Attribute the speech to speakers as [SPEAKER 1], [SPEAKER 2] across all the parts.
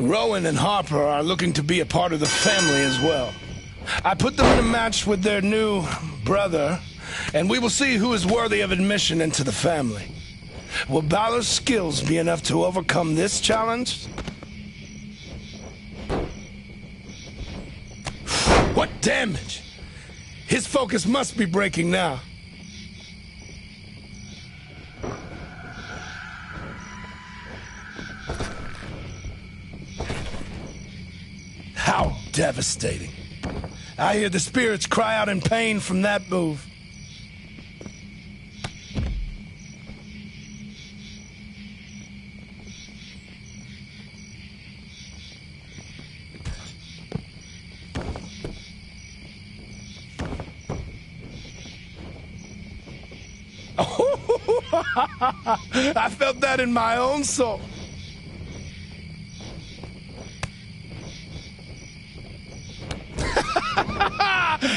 [SPEAKER 1] Rowan and Harper are looking to be a part of the family as well. I put them in a match with their new brother, and we will see who is worthy of admission into the family. Will Balor's skills be enough to overcome this challenge? What damage! His focus must be breaking now. How devastating. I hear the spirits cry out in pain from that move. I felt that in my own soul.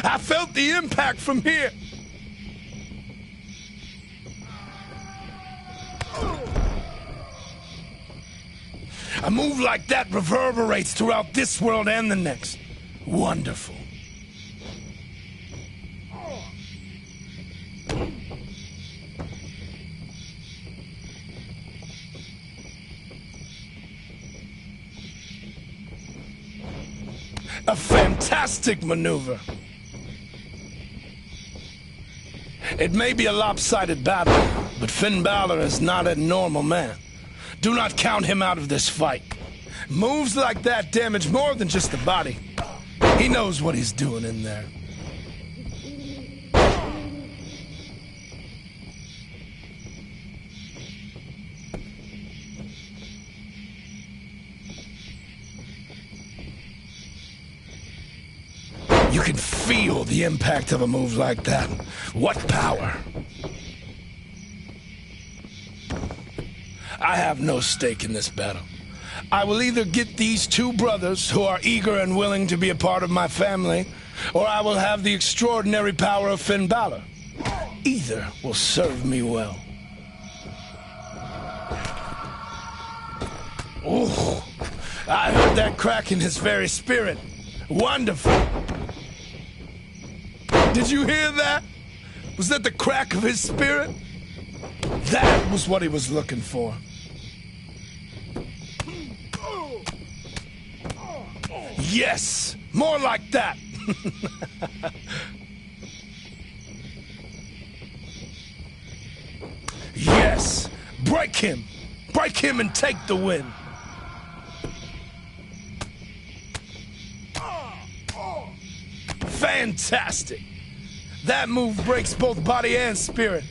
[SPEAKER 1] I felt the impact from here. A move like that reverberates throughout this world and the next. Wonderful. A fantastic maneuver. It may be a lopsided battle, but Finn Balor is not a normal man. Do not count him out of this fight. Moves like that damage more than just the body. He knows what he's doing in there. You can feel the impact of a move like that. What power! I have no stake in this battle. I will either get these two brothers who are eager and willing to be a part of my family, or I will have the extraordinary power of Finn Balor. Either will serve me well. Oh, I heard that crack in his very spirit. Wonderful. Did you hear that? Was that the crack of his spirit? That was what he was looking for. Yes! More like that! Yes! Break him! Break him and take the win! Fantastic! That move breaks both body and spirit.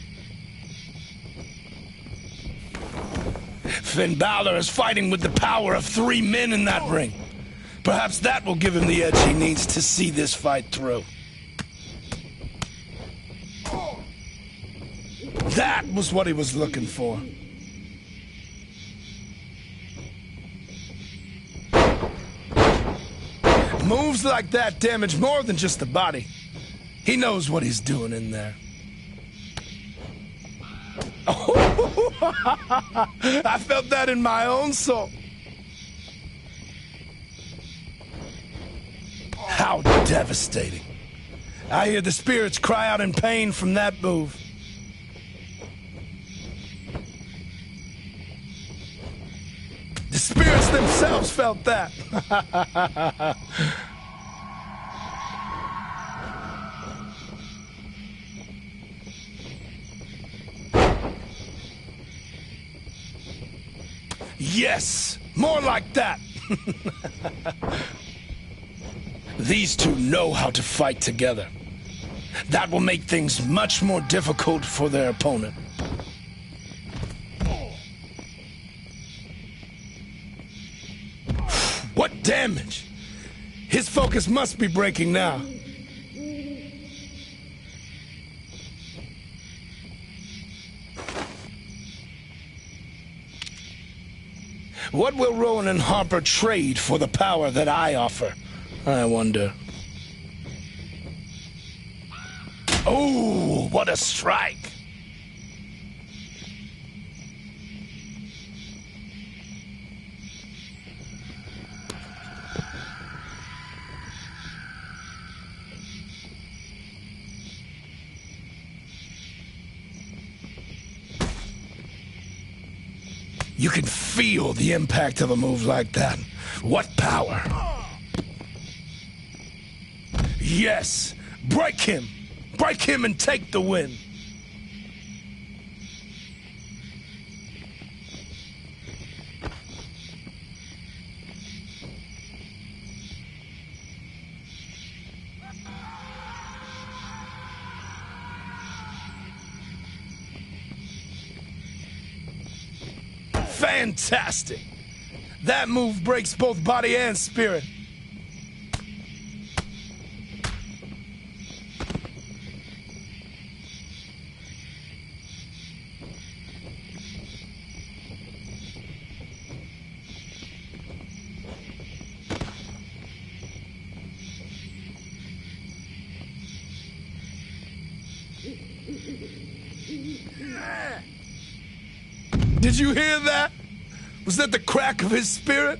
[SPEAKER 1] Finn Balor is fighting with the power of 3 men in that ring. Perhaps that will give him the edge he needs to see this fight through. That was what he was looking for. Moves like that damage more than just the body. He knows what he's doing in there. I felt that in my own soul. How devastating. I hear the spirits cry out in pain from that move. The spirits themselves felt that. Yes! More like that! These two know how to fight together. That will make things much more difficult for their opponent. What damage! His focus must be breaking now. What will Rowan and Harper trade for the power that I offer? I wonder. Oh, what a strike! You can feel the impact of a move like that. What power! Yes! Break him! Break him and take the win! Fantastic! That move breaks both body and spirit. Did you hear that? Was that the crack of his spirit?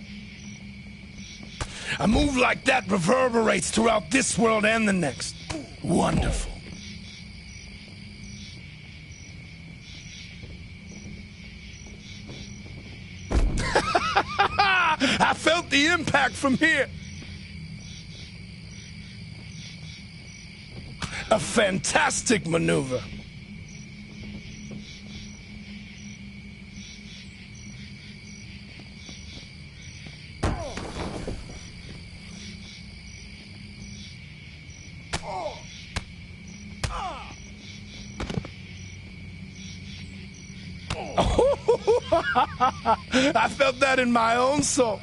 [SPEAKER 1] A move like that reverberates throughout this world and the next. Wonderful. I felt the impact from here. A fantastic maneuver. I felt that in my own soul.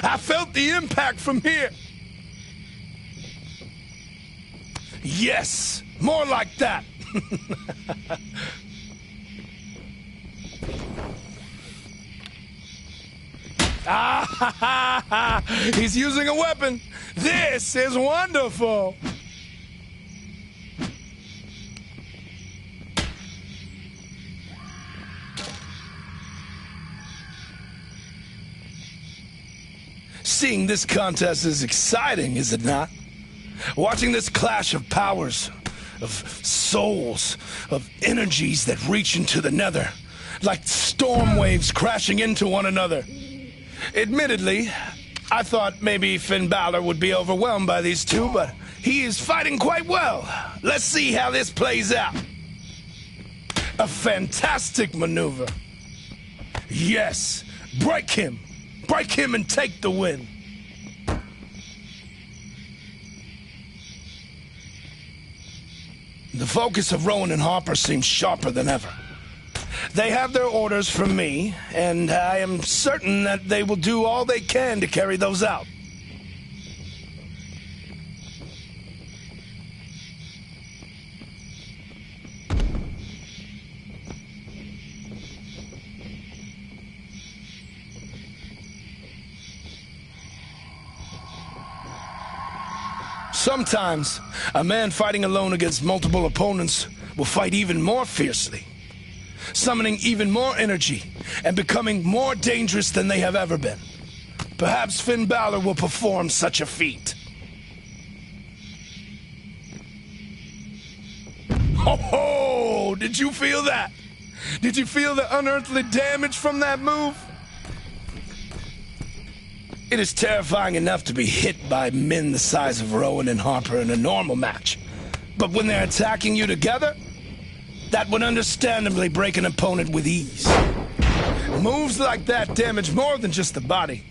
[SPEAKER 1] I felt the impact from here. Yes, more like that. He's using a weapon. This is wonderful. Seeing this contest is exciting, is it not? Watching this clash of powers, of souls, of energies that reach into the nether, like storm waves crashing into one another. Admittedly, I thought maybe Finn Balor would be overwhelmed by these two, but he is fighting quite well. Let's see how this plays out. A fantastic maneuver. Yes, break him. Break him and take the win. The focus of Rowan and Harper seems sharper than ever. They have their orders from me, and I am certain that they will do all they can to carry those out. Sometimes, a man fighting alone against multiple opponents will fight even more fiercely, summoning even more energy and becoming more dangerous than they have ever been. Perhaps Finn Balor will perform such a feat. Ho ho! Did you feel that? Did you feel the unearthly damage from that move? It is terrifying enough to be hit by men the size of Rowan and Harper in a normal match. But when they're attacking you together, that would understandably break an opponent with ease. Moves like that damage more than just the body.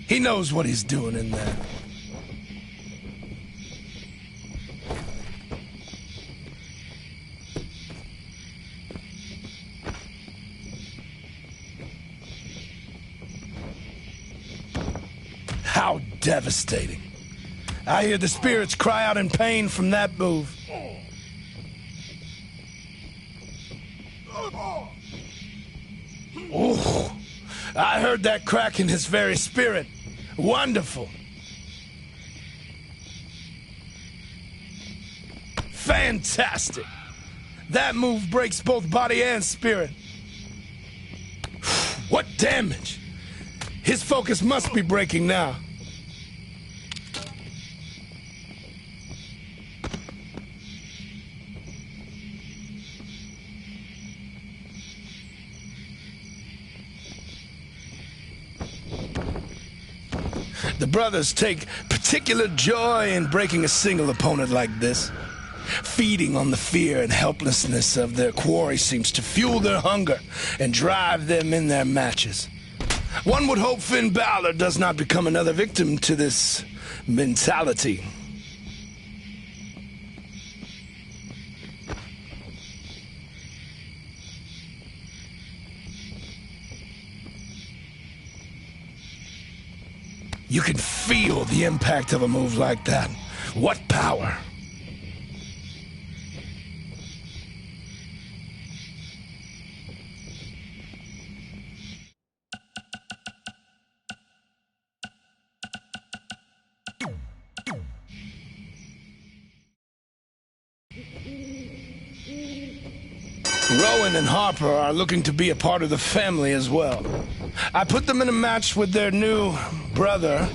[SPEAKER 1] He knows what he's doing in there. How devastating. I hear the spirits cry out in pain from that move. Ooh, I heard that crack in his very spirit. Wonderful. Fantastic! That move breaks both body and spirit. What damage! His focus must be breaking now. The brothers take particular joy in breaking a single opponent like this. Feeding on the fear and helplessness of their quarry seems to fuel their hunger and drive them in their matches. One would hope Finn Balor does not become another victim to this mentality. You can feel the impact of a move like that. What power! Rowan and Harper are looking to be a part of the family as well. I put them in a match with their new brother,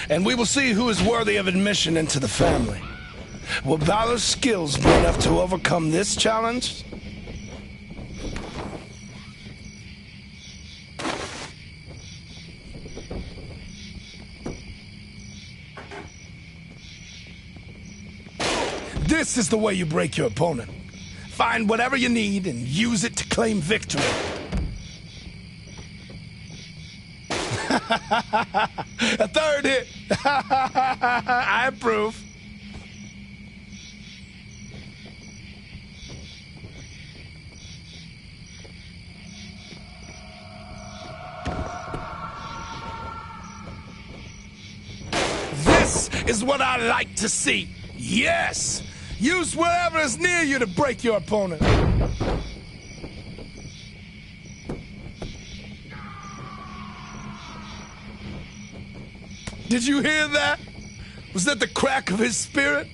[SPEAKER 1] and we will see who is worthy of admission into the family. Will Balor's skills be enough to overcome this challenge? This is the way you break your opponent. Find whatever you need and use it to claim victory. A third hit. I approve. This is what I like to see. Yes! Use whatever is near you to break your opponent. Did you hear that? Was that the crack of his spirit?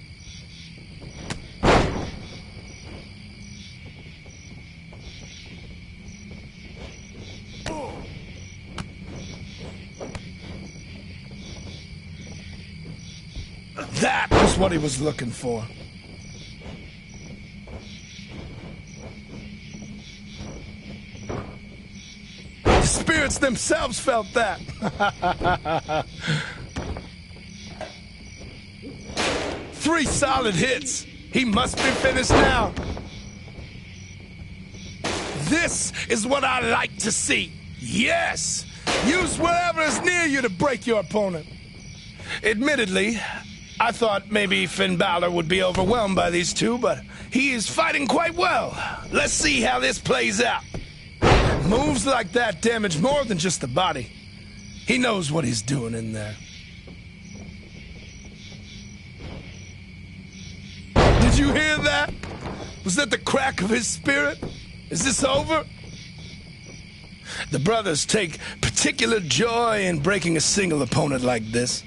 [SPEAKER 1] That was what he was looking for. The spirits themselves felt that. 3 solid hits. He must be finished now. This is what I like to see. Yes! Use whatever is near you to break your opponent. Admittedly, I thought maybe Finn Balor would be overwhelmed by these two, but he is fighting quite well. Let's see how this plays out. Moves like that damage more than just the body. He knows what he's doing in there. Did you hear that? Was that the crack of his spirit? Is this over? The brothers take particular joy in breaking a single opponent like this.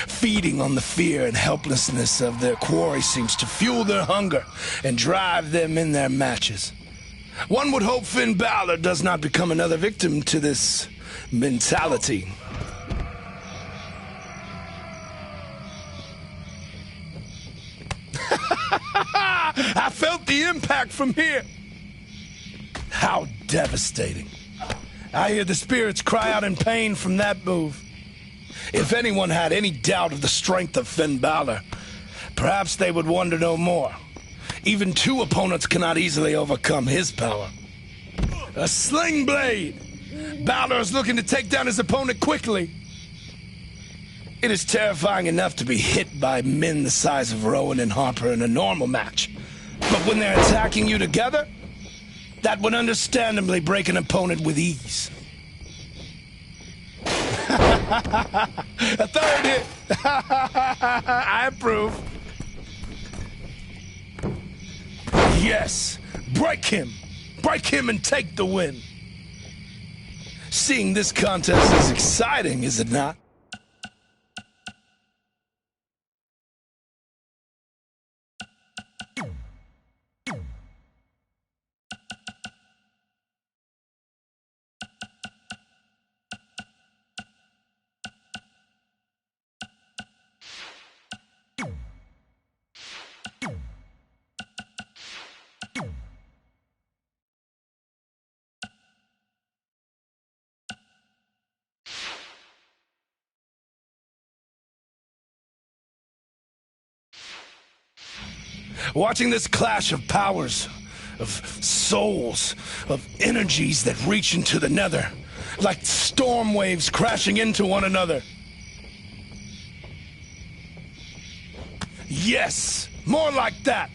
[SPEAKER 1] Feeding on the fear and helplessness of their quarry seems to fuel their hunger and drive them in their matches. One would hope Finn Balor does not become another victim to this mentality. I felt the impact from here. How devastating. I hear the spirits cry out in pain from that move. If anyone had any doubt of the strength of Finn Balor, perhaps they would wonder no more. Even 2 opponents cannot easily overcome his power. A sling blade! Balor is looking to take down his opponent quickly. It is terrifying enough to be hit by men the size of Rowan and Harper in a normal match. But when they're attacking you together, that would understandably break an opponent with ease. A third hit. I approve. Yes. Break him. Break him and take the win. Seeing this contest is exciting, is it not? Watching this clash of powers, of souls, of energies that reach into the nether, like storm waves crashing into one another. Yes, more like that.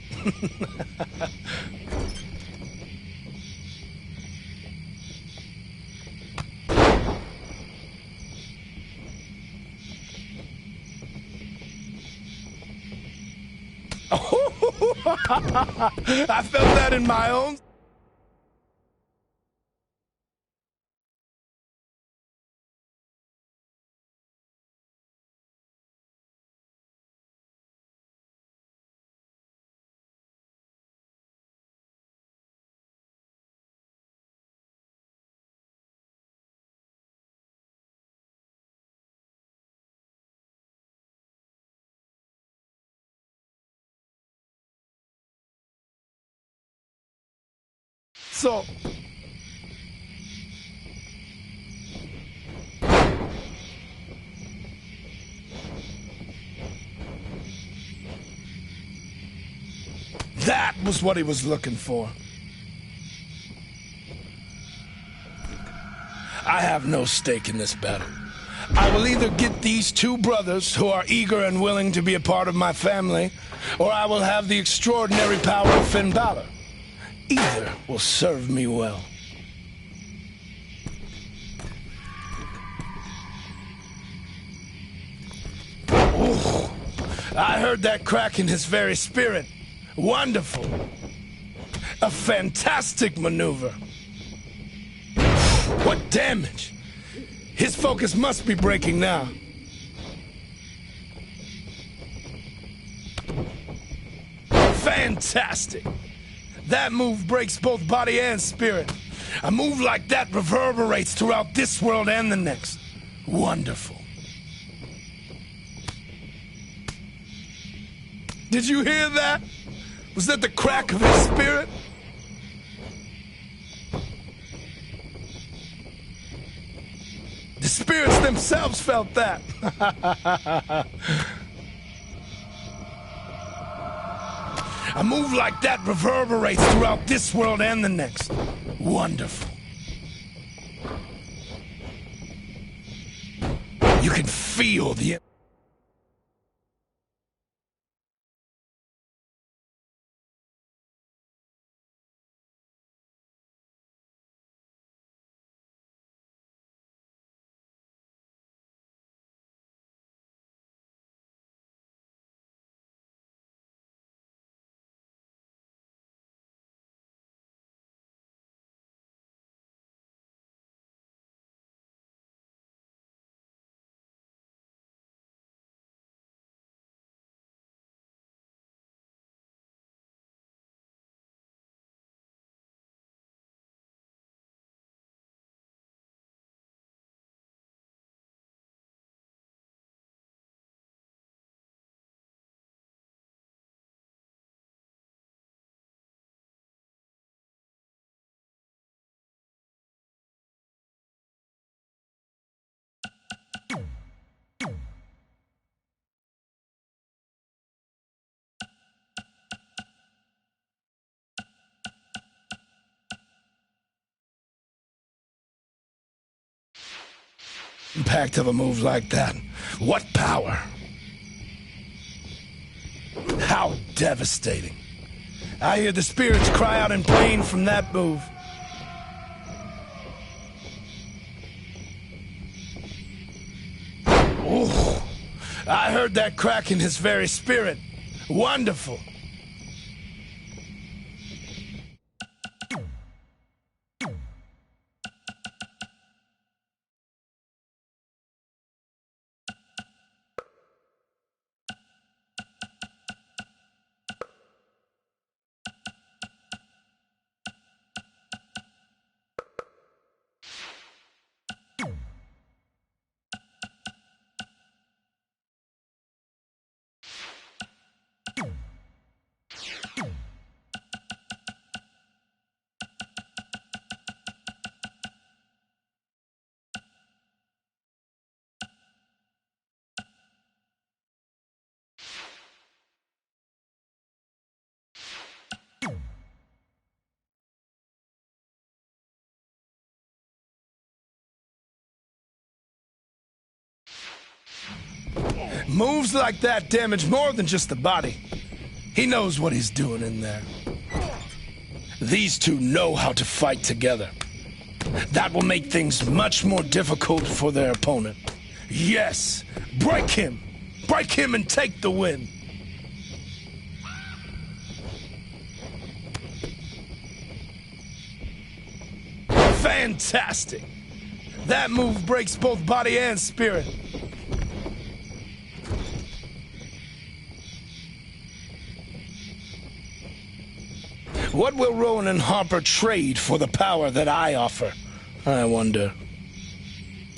[SPEAKER 1] I felt that in my own. So, that was what he was looking for. I have no stake in this battle. I will either get these two brothers who are eager and willing to be a part of my family, or I will have the extraordinary power of Finn Balor. Either will serve me well. Ooh, I heard that crack in his very spirit. Wonderful. A fantastic maneuver. What damage! His focus must be breaking now. Fantastic! That move breaks both body and spirit. A move like that reverberates throughout this world and the next. Wonderful. Did you hear that? Was that the crack of his spirit? The spirits themselves felt that. A move like that reverberates throughout this world and the next. Wonderful. You can feel the... impact of a move like that. What power! How devastating. I hear the spirits cry out in pain from that move. Ooh, I heard that crack in his very spirit. Wonderful. Moves like that damage more than just the body. He knows what he's doing in there. These two know how to fight together. That will make things much more difficult for their opponent. Yes, break him! Break him and take the win! Fantastic! That move breaks both body and spirit. What will Rowan and Harper trade for the power that I offer? I wonder.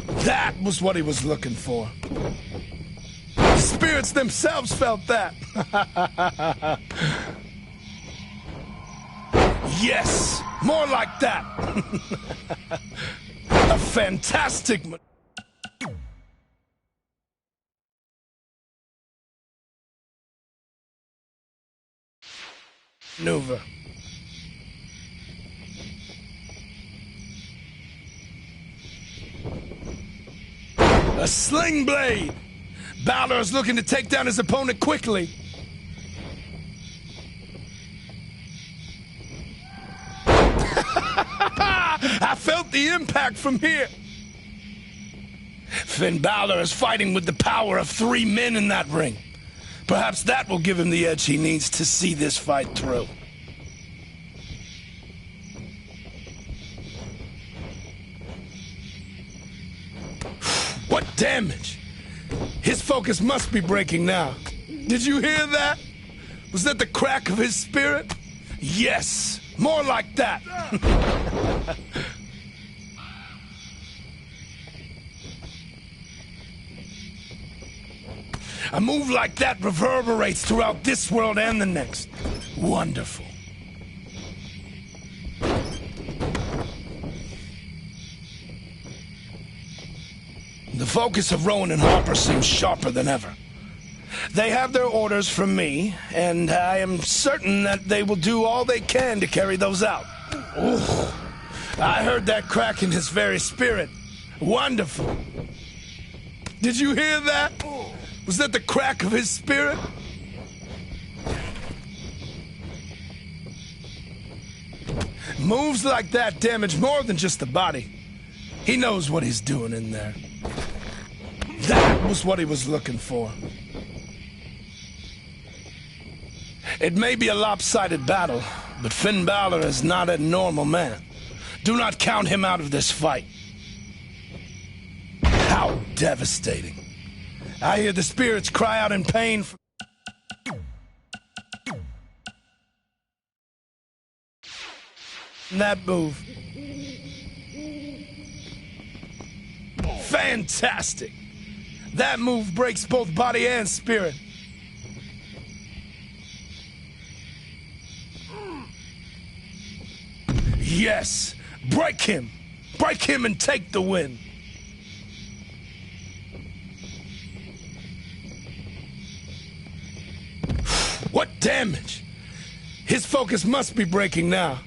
[SPEAKER 1] That was what he was looking for. The spirits themselves felt that. Yes, more like that. A fantastic maneuver. A sling blade. Balor is looking to take down his opponent quickly. I felt the impact from here. Finn Balor is fighting with the power of 3 men in that ring. Perhaps that will give him the edge he needs to see this fight through. What damage! His focus must be breaking now. Did you hear that? Was that the crack of his spirit? Yes, more like that. A move like that reverberates throughout this world and the next. Wonderful. The focus of Rowan and Harper seems sharper than ever. They have their orders from me, and I am certain that they will do all they can to carry those out. Ooh, I heard that crack in his very spirit. Wonderful. Did you hear that? Was that the crack of his spirit? Moves like that damage more than just the body. He knows what he's doing in there. That was what he was looking for. It may be a lopsided battle, but Finn Balor is not a normal man. Do not count him out of this fight. How devastating. I hear the spirits cry out in pain. That move. Fantastic. That move breaks both body and spirit. Yes, break him. Break him and take the win. What damage! His focus must be breaking now.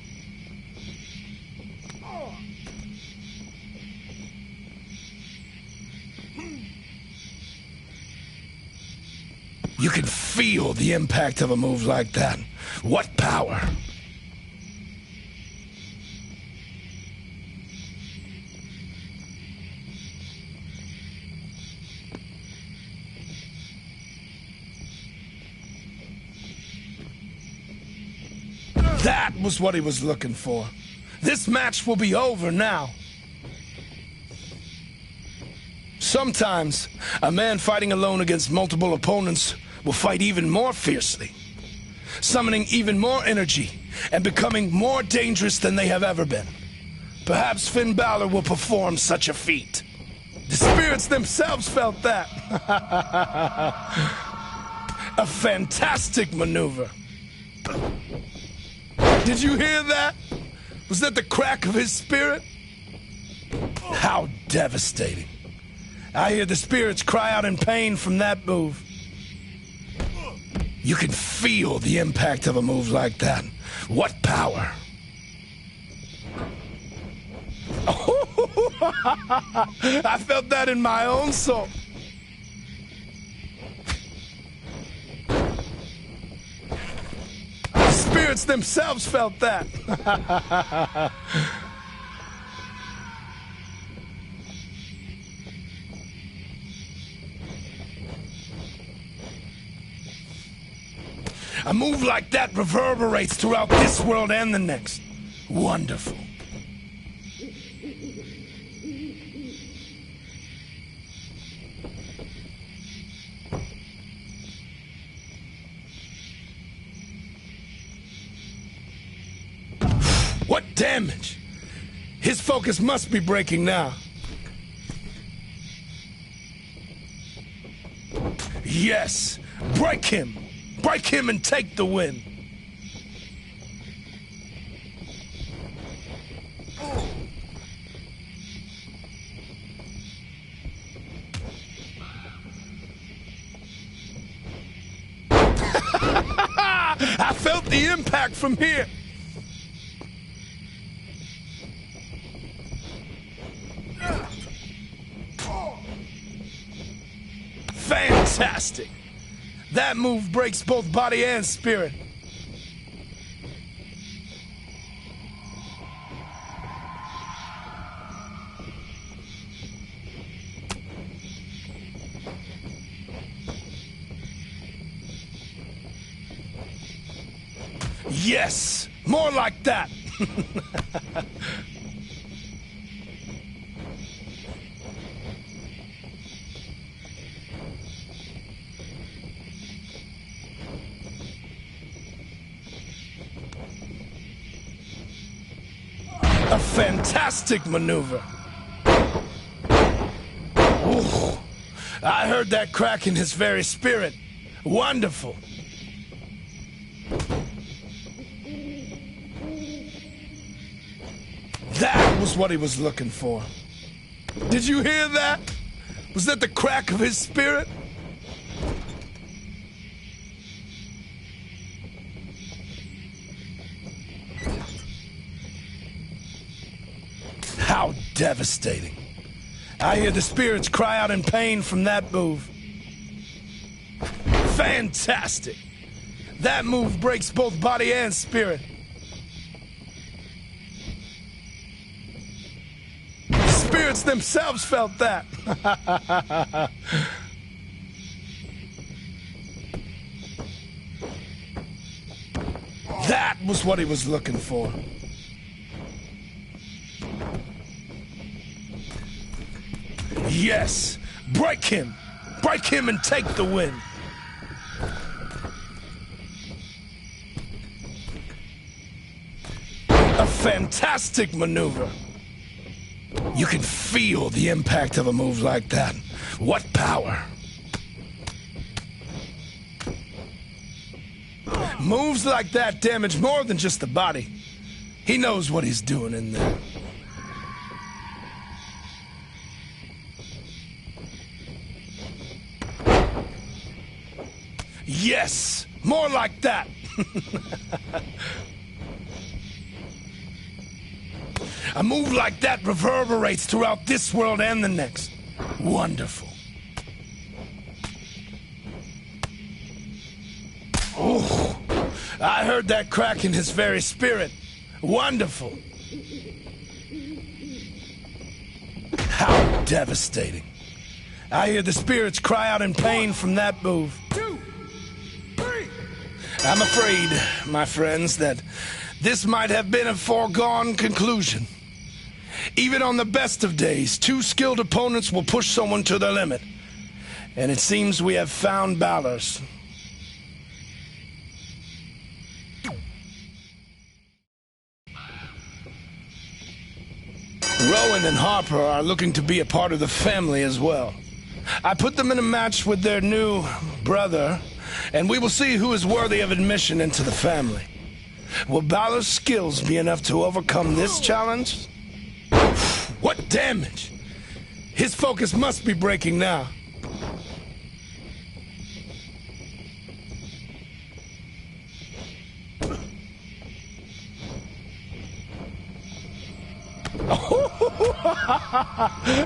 [SPEAKER 1] You can feel the impact of a move like that. What power! That was what he was looking for. This match will be over now. Sometimes, a man fighting alone against multiple opponents will fight even more fiercely, summoning even more energy and becoming more dangerous than they have ever been. Perhaps Finn Balor will perform such a feat. The spirits themselves felt that. A fantastic maneuver. Did you hear that? Was that the crack of his spirit? How devastating. I hear the spirits cry out in pain from that move. You can feel the impact of a move like that. What power! I felt that in my own soul. spirits themselves felt that. A move like that reverberates throughout this world and the next. Wonderful. What damage? His focus must be breaking now. Yes, break him. Break him and take the win. I felt the impact from here. Fantastic. That move breaks both body and spirit. Yes, more like that. A fantastic maneuver. Ooh, I heard that crack in his very spirit. Wonderful. That was what he was looking for. Did you hear that? Was that the crack of his spirit? How devastating. I hear the spirits cry out in pain from that move. Fantastic. That move breaks both body and spirit. Spirits themselves felt that. That was what he was looking for. Yes, break him. Break him and take the win. A fantastic maneuver. You can feel the impact of a move like that. What power. Moves like that damage more than just the body. He knows what he's doing in there. Yes, more like that. A move like that reverberates throughout this world and the next. Wonderful. Ooh, I heard that crack in his very spirit. Wonderful. How devastating. I hear the spirits cry out in pain from that move. 2, 3. I'm afraid, my friends, that this might have been a foregone conclusion. Even on the best of days, two skilled opponents will push someone to their limit. And it seems we have found Balor's. Rowan and Harper are looking to be a part of the family as well. I put them in a match with their new brother, and we will see who is worthy of admission into the family. Will Balor's skills be enough to overcome this challenge? What damage! His focus must be breaking now.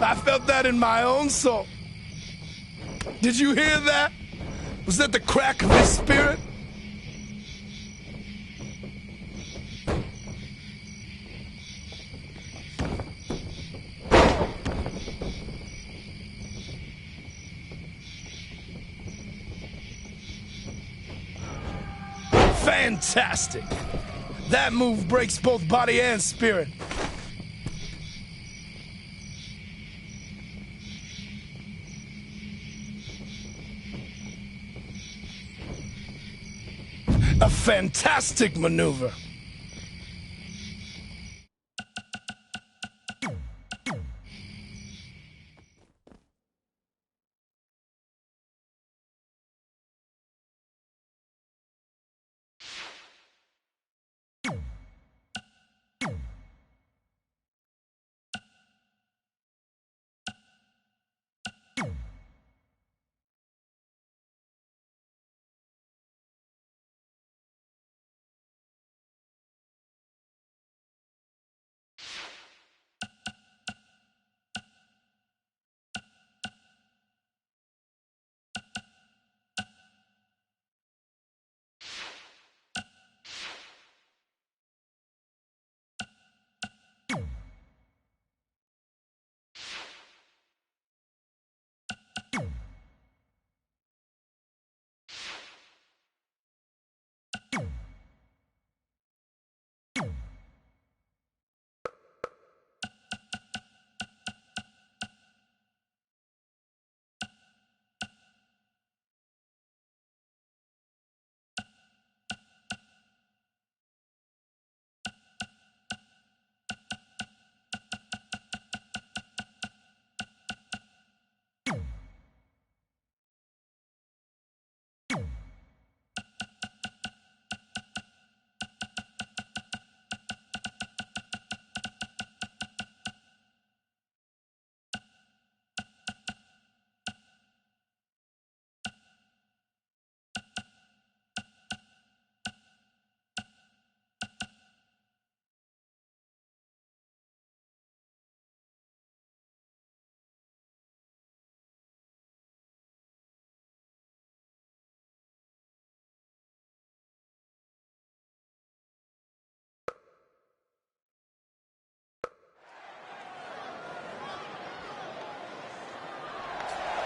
[SPEAKER 1] I felt that in my own soul. Did you hear that? Was that the crack of his spirit? Fantastic! That move breaks both body and spirit. A fantastic maneuver.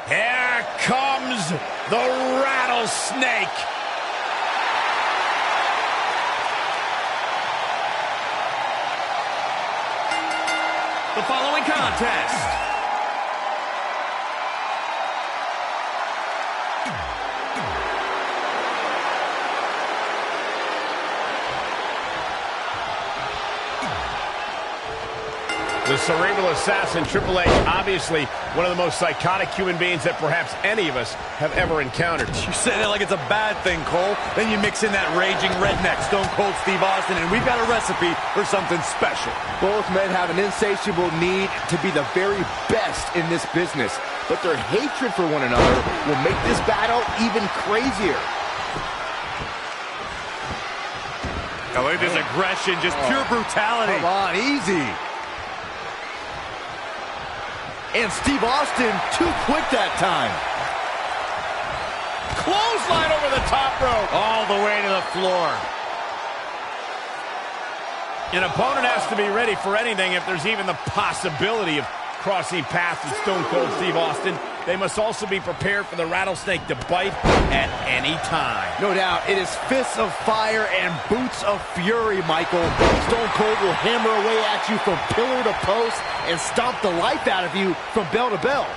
[SPEAKER 2] Here comes the rattlesnake. The following contest the cerebral assassin, Triple H, obviously one of the most psychotic human beings that perhaps any of us have ever encountered.
[SPEAKER 3] You say that like it's a bad thing, Cole. Then you mix in that raging redneck, Stone Cold Steve Austin, and we've got a recipe for something special.
[SPEAKER 4] Both men have an insatiable need to be the very best in this business, but their hatred for one another will make this battle even crazier.
[SPEAKER 3] I look at this aggression, just pure brutality.
[SPEAKER 4] Come on, easy. And Steve Austin, too quick that time.
[SPEAKER 2] Clothesline over the top rope.
[SPEAKER 3] All the way to the floor.
[SPEAKER 2] An opponent has to be ready for anything if there's even the possibility of crossing paths with Stone Cold Steve Austin. They must also be prepared for the rattlesnake to bite at any time.
[SPEAKER 4] No doubt, it is fists of fire and boots of fury, Michael. Stone Cold will hammer away at you from pillar to post and stomp the life out of you from bell to bell.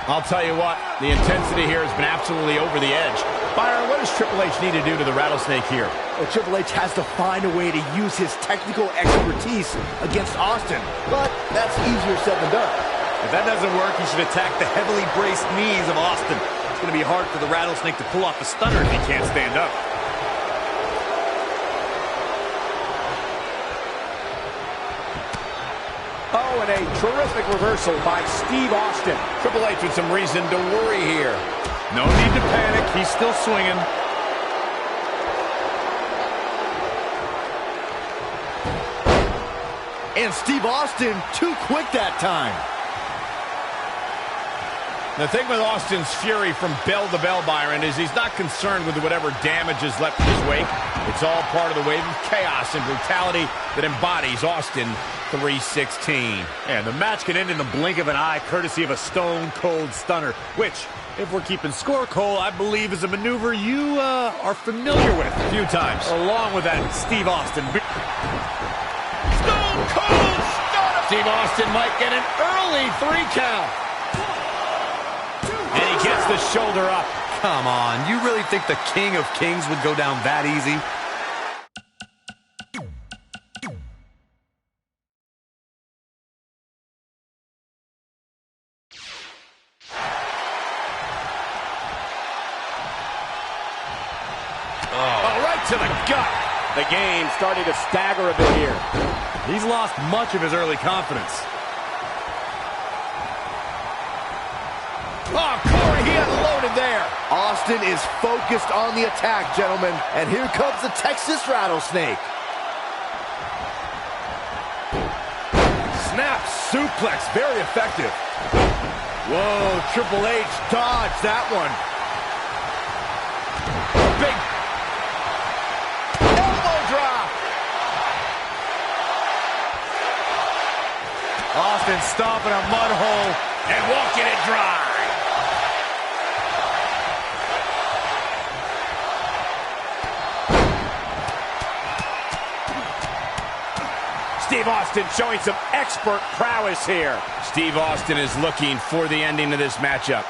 [SPEAKER 2] I'll tell you what, the intensity here has been absolutely over the edge. Byron, what does Triple H need to do to the rattlesnake here?
[SPEAKER 4] Well, Triple H has to find a way to use his technical expertise against Austin, but that's easier said than done.
[SPEAKER 3] If that doesn't work, he should attack the heavily braced knees of Austin. It's going to be hard for the rattlesnake to pull off the stunner if he can't stand up.
[SPEAKER 2] Oh, and a terrific reversal by Steve Austin. Triple H with some reason to worry here.
[SPEAKER 3] No need to panic. He's still swinging.
[SPEAKER 4] And Steve Austin, too quick that time.
[SPEAKER 2] The thing with Austin's fury from bell to bell, Byron, is he's not concerned with whatever damage is left in his wake. It's all part of the wave of chaos and brutality that embodies Austin 316.
[SPEAKER 3] And the match can end in the blink of an eye, courtesy of a Stone Cold Stunner, which, If we're keeping score, Cole, I believe is a maneuver you are familiar with
[SPEAKER 2] A few times.
[SPEAKER 3] along with that Steve Austin.
[SPEAKER 2] Stone Cold Stunner! Steve Austin might get an early 3 count. And he gets the shoulder up.
[SPEAKER 3] Come on, you really think the King of Kings would go down that easy?
[SPEAKER 2] Oh, right to the gut. The game starting to stagger a bit here.
[SPEAKER 3] He's lost much of his early confidence.
[SPEAKER 2] Oh, Corey, he unloaded there.
[SPEAKER 4] Austin is focused on the attack, gentlemen. And here comes the Texas Rattlesnake.
[SPEAKER 3] Snap suplex, very effective. Whoa, Triple H dodged that one.
[SPEAKER 2] Big elbow drop.
[SPEAKER 3] Austin stomping a mud hole
[SPEAKER 2] And walking it dry. Steve Austin showing some expert prowess here. Steve Austin is looking for the ending of this matchup.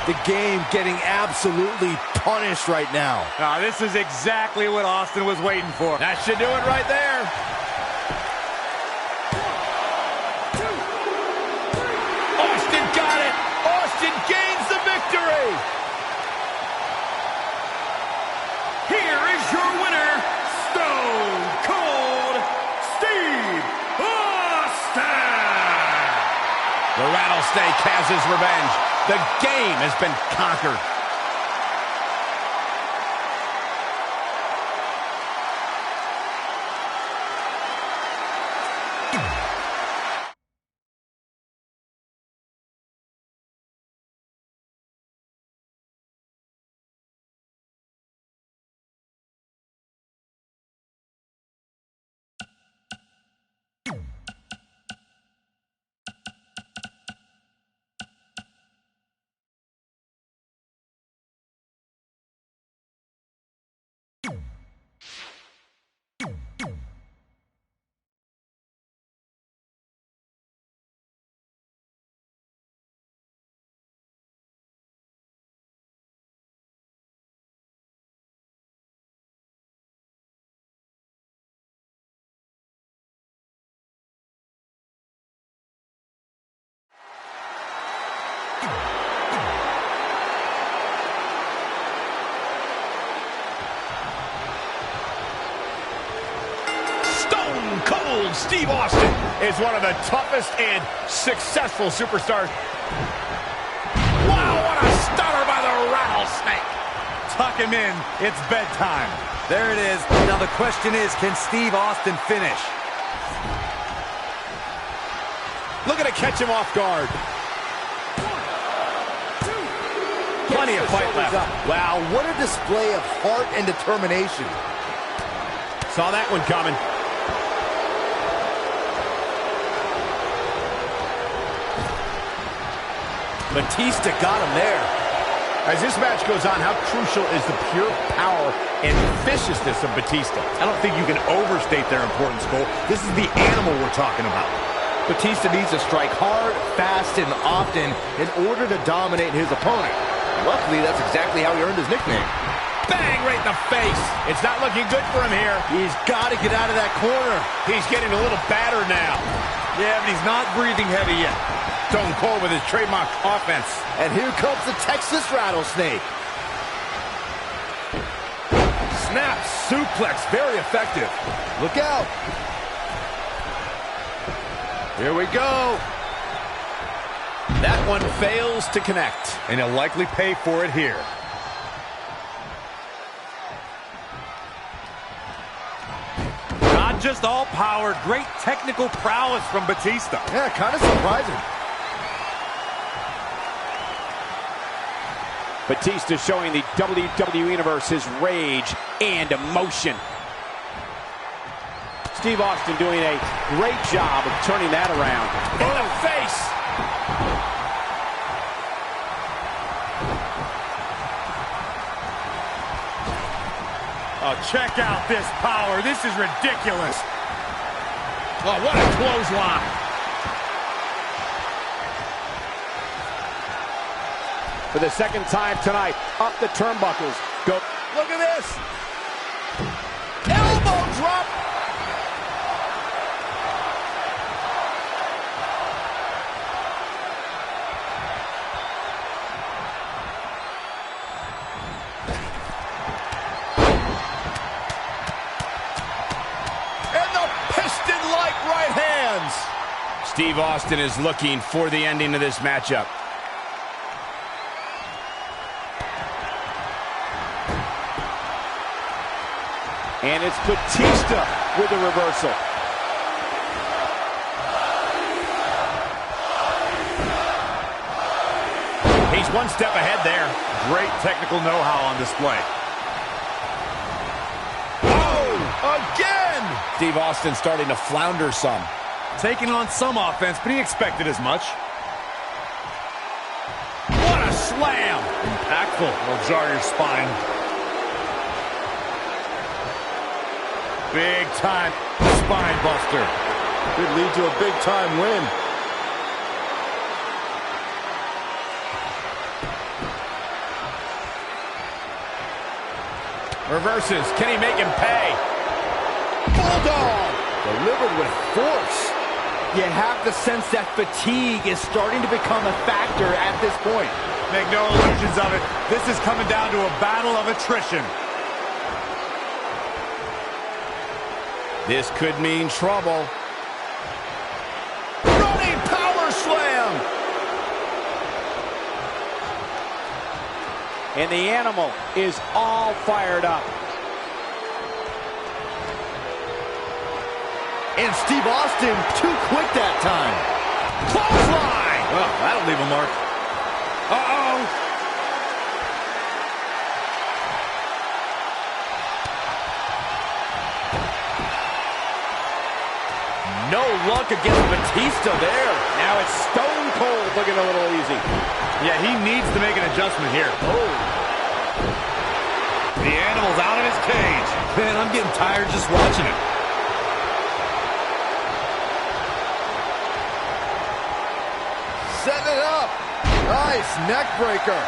[SPEAKER 4] The game getting absolutely punished right now.
[SPEAKER 3] This is exactly what Austin was waiting for.
[SPEAKER 2] That should do it right there. Austin got it. Austin gains the victory. Here is your winner, Stone Cold Steve Austin. The Rattlesnake has his revenge. The game has been conquered. Stone Cold Steve Austin is one of the toughest and successful superstars. Wow, what a stunner by the Rattlesnake.
[SPEAKER 3] Tuck him in. It's bedtime. There it is. Now the question is, can Steve Austin finish?
[SPEAKER 2] Looking to catch him off guard. Plenty of fight left.
[SPEAKER 4] Wow, what a display of heart and determination.
[SPEAKER 2] Saw that one coming.
[SPEAKER 4] Batista got him there.
[SPEAKER 2] As this match goes on, how crucial is the pure power and viciousness of Batista?
[SPEAKER 3] I don't think you can overstate their importance, Cole. This is the animal we're talking about.
[SPEAKER 4] Batista needs to strike hard, fast, and often in order to dominate his opponent. Luckily, that's exactly how he earned his nickname.
[SPEAKER 2] Bang, right in the face. It's not looking good for him here.
[SPEAKER 4] He's got to get out of that corner.
[SPEAKER 2] He's getting a little battered now.
[SPEAKER 3] Yeah, but he's not breathing heavy yet.
[SPEAKER 2] Stone Cold with his trademark offense.
[SPEAKER 4] And here comes the Texas Rattlesnake.
[SPEAKER 3] Snap suplex, very effective.
[SPEAKER 4] Look out. Here we go.
[SPEAKER 2] That one fails to connect.
[SPEAKER 3] And he'll likely pay for it here. Not just all power, great technical prowess from Batista.
[SPEAKER 4] Yeah, kind of surprising.
[SPEAKER 2] Batista showing the WWE Universe his rage and emotion.
[SPEAKER 5] Steve Austin doing a great job of turning that around.
[SPEAKER 2] In the face!
[SPEAKER 3] Oh, check out this power. This is ridiculous.
[SPEAKER 2] Oh, what a clothesline.
[SPEAKER 5] For the second time tonight, up the turnbuckles. Go.
[SPEAKER 2] Look at this. Elbow drop. And the piston-like right hands. Steve Austin is looking for the ending of this matchup.
[SPEAKER 5] And it's Batista with a reversal.
[SPEAKER 2] He's one step ahead there.
[SPEAKER 3] Great technical know-how on display.
[SPEAKER 2] Oh, again! Steve Austin starting to flounder some.
[SPEAKER 3] Taking on some offense, but he expected as much.
[SPEAKER 2] What a slam!
[SPEAKER 3] Impactful. Will jar your spine. Big time spine buster.
[SPEAKER 4] Could lead to a big time win.
[SPEAKER 2] Reverses. Can he make him pay?
[SPEAKER 4] Bulldog! Delivered with force. You have the sense that fatigue is starting to become a factor at this point.
[SPEAKER 3] Make no illusions of it. This is coming down to a battle of attrition.
[SPEAKER 2] This could mean trouble. Running power slam!
[SPEAKER 5] And the animal is all fired up.
[SPEAKER 4] And Steve Austin too quick that time.
[SPEAKER 2] Clothesline!
[SPEAKER 3] Well, that'll leave a mark.
[SPEAKER 2] Uh-oh!
[SPEAKER 4] No luck against Batista there.
[SPEAKER 5] Now it's Stone Cold looking a little easy.
[SPEAKER 3] Yeah, he needs to make an adjustment here.
[SPEAKER 4] Oh.
[SPEAKER 3] The animal's out of his cage.
[SPEAKER 4] Man, I'm getting tired just watching it. Setting it up. Nice neck breaker.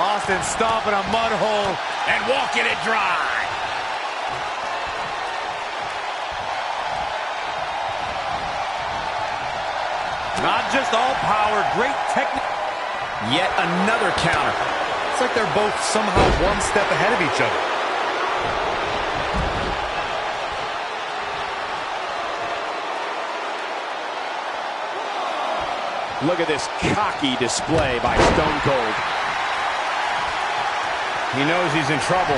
[SPEAKER 3] Austin stomping a mud hole
[SPEAKER 2] And walking it dry.
[SPEAKER 3] not just all power, great technique.
[SPEAKER 2] Yet another counter.
[SPEAKER 3] It's like they're both somehow one step ahead of each other.
[SPEAKER 5] Look at this cocky display by Stone Cold.
[SPEAKER 2] He knows he's in trouble.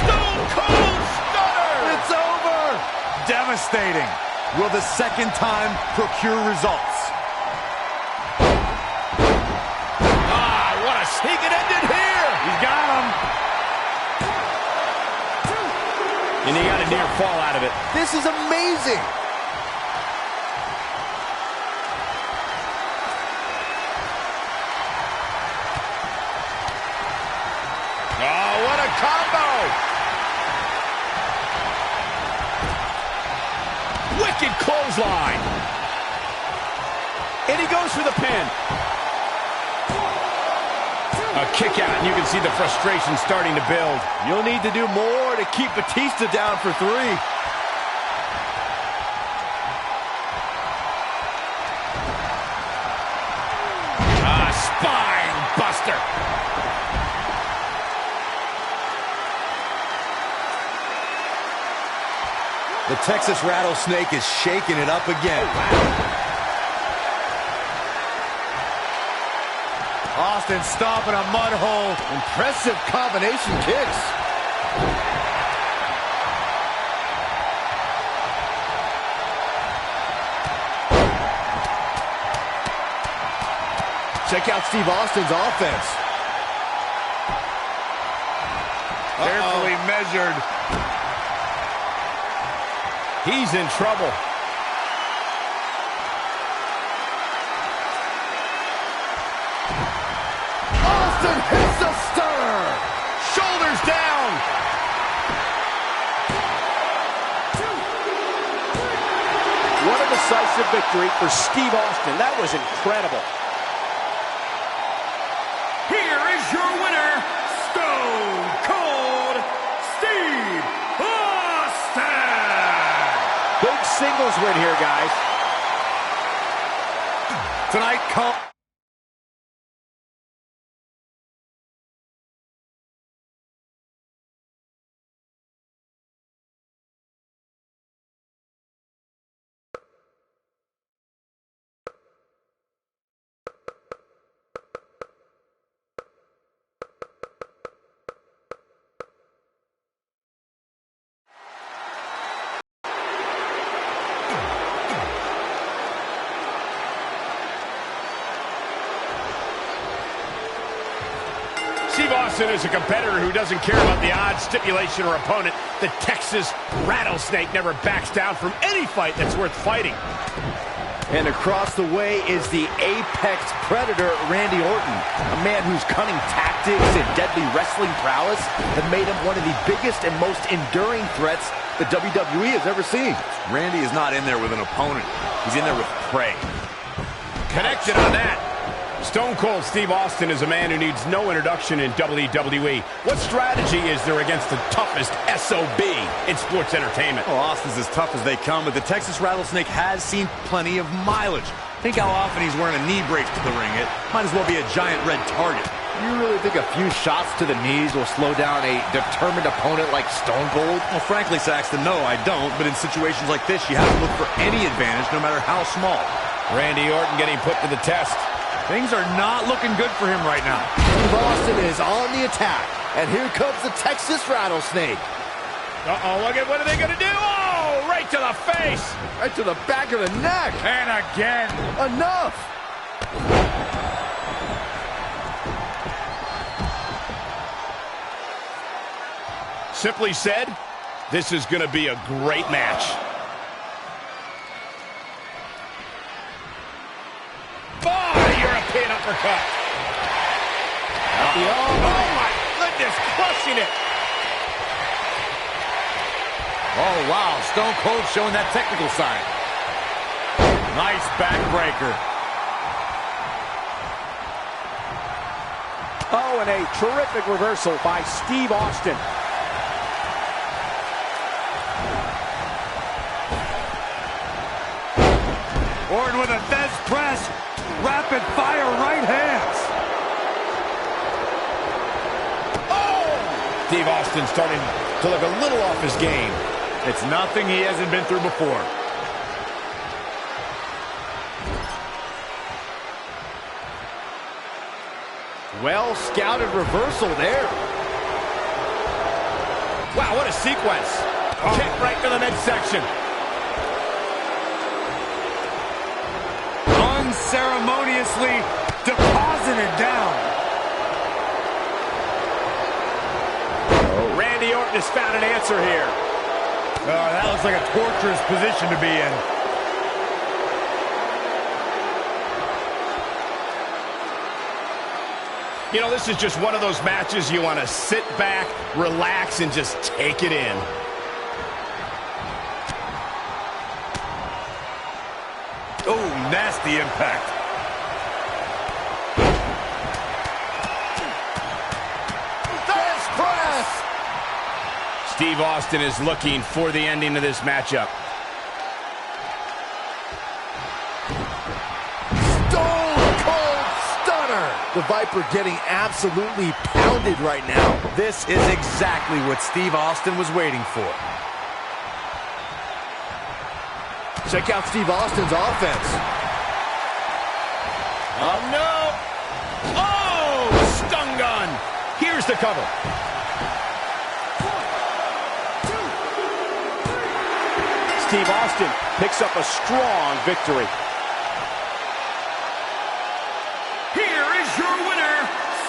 [SPEAKER 2] Stone Cold Stunner!
[SPEAKER 3] It's over! Devastating. Will the second time procure results?
[SPEAKER 2] Ah, what a he can end it here!
[SPEAKER 3] He's got him.
[SPEAKER 2] And he got a near fall out of it.
[SPEAKER 4] This is amazing.
[SPEAKER 2] Oh, what a combo! Wicked clothesline. And he goes for the pin. A kick out, and you can see the frustration starting to build.
[SPEAKER 4] You'll need to do more to keep Batista down for 3.
[SPEAKER 2] Spine buster.
[SPEAKER 4] The Texas Rattlesnake is shaking it up again.
[SPEAKER 3] Austin stomping a mud hole.
[SPEAKER 4] Impressive combination kicks. Check out Steve Austin's offense.
[SPEAKER 3] Carefully measured.
[SPEAKER 2] He's in trouble.
[SPEAKER 4] Austin hits the stunner.
[SPEAKER 2] Shoulders down.
[SPEAKER 5] What a decisive victory for Steve Austin. That was incredible.
[SPEAKER 6] Here is your winner, Stone Cold Steve Austin.
[SPEAKER 5] Big singles win here, guys.
[SPEAKER 3] Tonight,
[SPEAKER 2] Steve Austin is a competitor who doesn't care about the odds, stipulation, or opponent. The Texas Rattlesnake never backs down from any fight that's worth fighting.
[SPEAKER 4] And across the way is the apex predator, Randy Orton, a man whose cunning tactics and deadly wrestling prowess have made him one of the biggest and most enduring threats the WWE has ever seen.
[SPEAKER 3] Randy is not in there with an opponent. He's in there with prey.
[SPEAKER 2] Connected on that. Stone Cold Steve Austin is a man who needs no introduction in WWE. What strategy is there against the toughest SOB in sports entertainment?
[SPEAKER 3] Well, Austin's as tough as they come, but the Texas Rattlesnake has seen plenty of mileage. Think how often he's wearing a knee brace to the ring. It might as well be a giant red target.
[SPEAKER 4] You really think a few shots to the knees will slow down a determined opponent like Stone Cold?
[SPEAKER 3] Well, frankly, Saxton, no, I don't. But in situations like this, you have to look for any advantage, no matter how small.
[SPEAKER 2] Randy Orton getting put to the test.
[SPEAKER 3] Things are not looking good for him right now.
[SPEAKER 4] Steve Austin is on the attack. And here comes the Texas Rattlesnake.
[SPEAKER 2] Uh-oh, look at what are they going to do? Oh, right to the face.
[SPEAKER 4] Right to the back of the neck.
[SPEAKER 3] And again.
[SPEAKER 4] Enough.
[SPEAKER 2] Simply said, this is going to be a great match. European uppercut. Oh, my goodness, crushing it.
[SPEAKER 3] Oh, wow, Stone Cold showing that technical side. Nice backbreaker.
[SPEAKER 5] Oh, and a terrific reversal by Steve Austin.
[SPEAKER 3] Orton with a Thez press. Rapid fire right hands.
[SPEAKER 2] Oh! Steve Austin starting to look a little off his game.
[SPEAKER 3] It's nothing he hasn't been through before.
[SPEAKER 4] Well scouted reversal there.
[SPEAKER 2] Wow, what a sequence. Kick right to the midsection.
[SPEAKER 3] Unceremoniously deposited down.
[SPEAKER 2] Randy Orton has found an answer here.
[SPEAKER 3] Oh, that looks like a torturous position to be in.
[SPEAKER 2] You know, this is just one of those matches you want to sit back, relax, and just take it in.
[SPEAKER 3] Oh, nasty impact.
[SPEAKER 4] Thez press.
[SPEAKER 2] Steve Austin is looking for the ending of this matchup.
[SPEAKER 4] Stone Cold Stunner. The Viper getting absolutely pounded right now.
[SPEAKER 3] This is exactly what Steve Austin was waiting for.
[SPEAKER 4] Check out Steve Austin's offense.
[SPEAKER 2] Oh, no! Oh, stun gun! Here's the cover.
[SPEAKER 6] 1, 2, 3.
[SPEAKER 5] Steve Austin picks up a strong victory.
[SPEAKER 6] Here is your winner,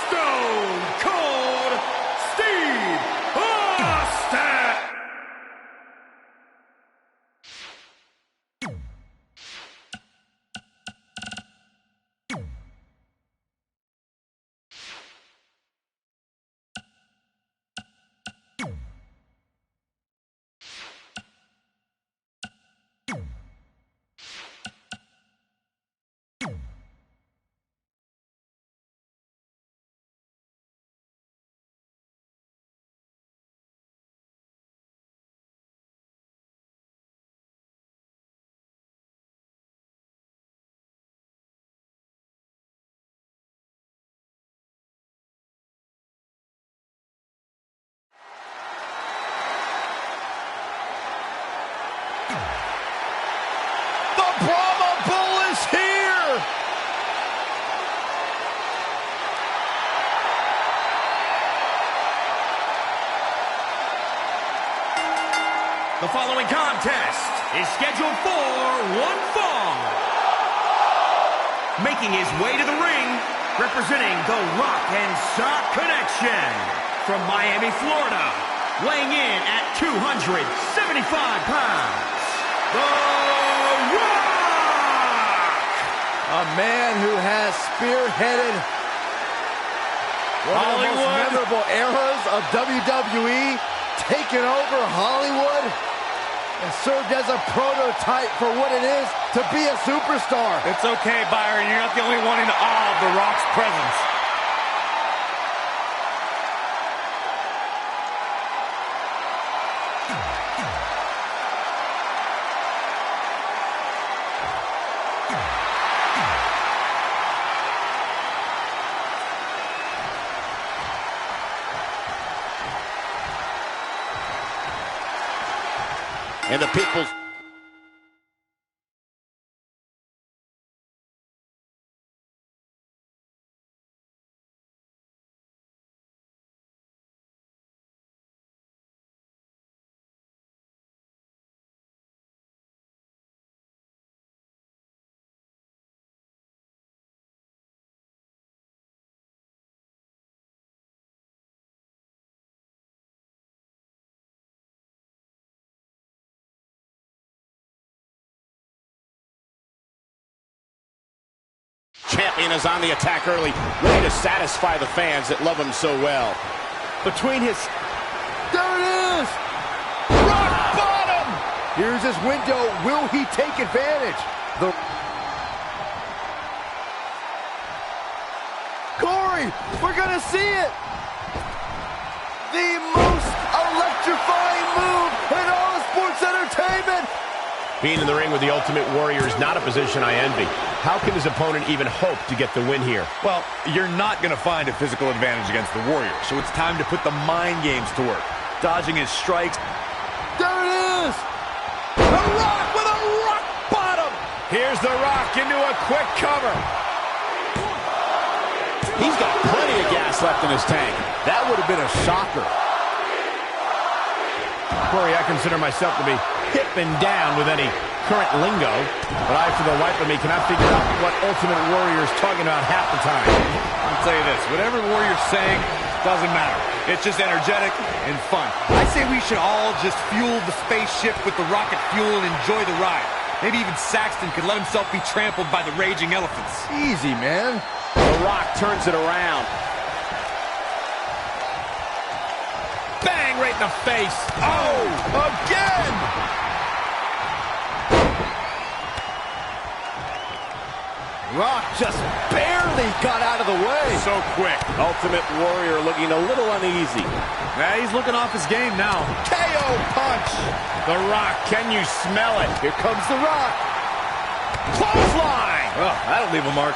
[SPEAKER 6] Stone Cold Steve Austin!
[SPEAKER 4] The Brahma Bull is here!
[SPEAKER 6] The following contest is scheduled for one fall. Making his way to the ring, representing the Rock and Sock Connection from Miami, Florida, weighing in at 275 pounds, The Rock!
[SPEAKER 4] A man who has spearheaded one of the most memorable eras of WWE, taken over Hollywood, and served as a prototype for what it is to be a superstar.
[SPEAKER 3] It's okay, Byron. You're not the only one in awe of The Rock's presence.
[SPEAKER 4] And the people's...
[SPEAKER 2] Champion is on the attack early, ready to satisfy the fans that love him so well.
[SPEAKER 4] Between his... There it is! Rock bottom! Here's his window. Will he take advantage? Corey, we're gonna see it! The most electrifying move in all of sports entertainment!
[SPEAKER 2] Being in the ring with the Ultimate Warrior is not a position I envy. How can his opponent even hope to get the win here?
[SPEAKER 3] Well, you're not going to find a physical advantage against the Warrior, so it's time to put the mind games to work. Dodging his strikes.
[SPEAKER 4] There it is! The Rock with a rock bottom!
[SPEAKER 2] Here's The Rock into a quick cover. He's got plenty of gas left in his tank.
[SPEAKER 4] That would have been a shocker.
[SPEAKER 2] Corey, I consider myself to be hip and down with any current lingo, but I, for the life of me, cannot figure out what Ultimate Warrior is talking about half the time.
[SPEAKER 3] I'll tell you this, whatever Warrior's saying doesn't matter. It's just energetic and fun. I say we should all just fuel the spaceship with the rocket fuel and enjoy the ride. Maybe even Saxton could let himself be trampled by the raging elephants.
[SPEAKER 4] Easy, man.
[SPEAKER 2] The Rock turns it around. Bang, right in the face.
[SPEAKER 4] Oh, again! Rock just barely got out of the way.
[SPEAKER 3] So quick.
[SPEAKER 2] Ultimate Warrior looking a little uneasy.
[SPEAKER 3] Yeah, he's looking off his game now.
[SPEAKER 4] KO punch.
[SPEAKER 2] The Rock, can you smell it?
[SPEAKER 4] Here comes The Rock.
[SPEAKER 2] Clothesline!
[SPEAKER 3] Oh, that'll leave a mark.